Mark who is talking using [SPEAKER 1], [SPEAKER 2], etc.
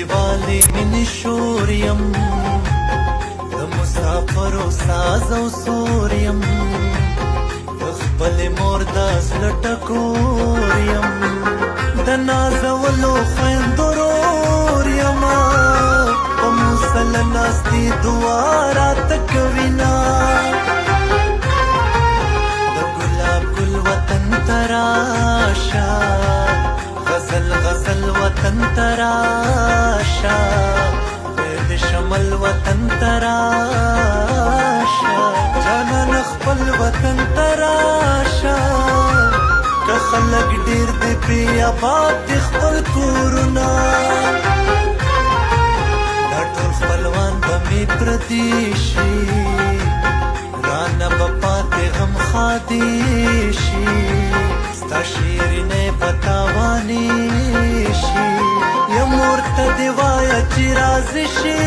[SPEAKER 1] کلیوالې مینې شور یم د مسافرو ساز او سور یم د خپلې مور د زړه ټکور یم د نازولو خویندو رور یمه په موسله ناستې دعا راته کوینه د ګلاب ګل وطن ته راشه غزل غزل وطن ته راشه د شمل وطن ته راشه جانان خپل وطن ته راشه که خلک ډېر دې پرې آباد دي خپل کورونه دا ټول خپلوان به مې پردي شي رانه به پاتې غم ښادي شي ستا شیرینۍ به تاوانې شي یم ورته دې وایه چې راضي شي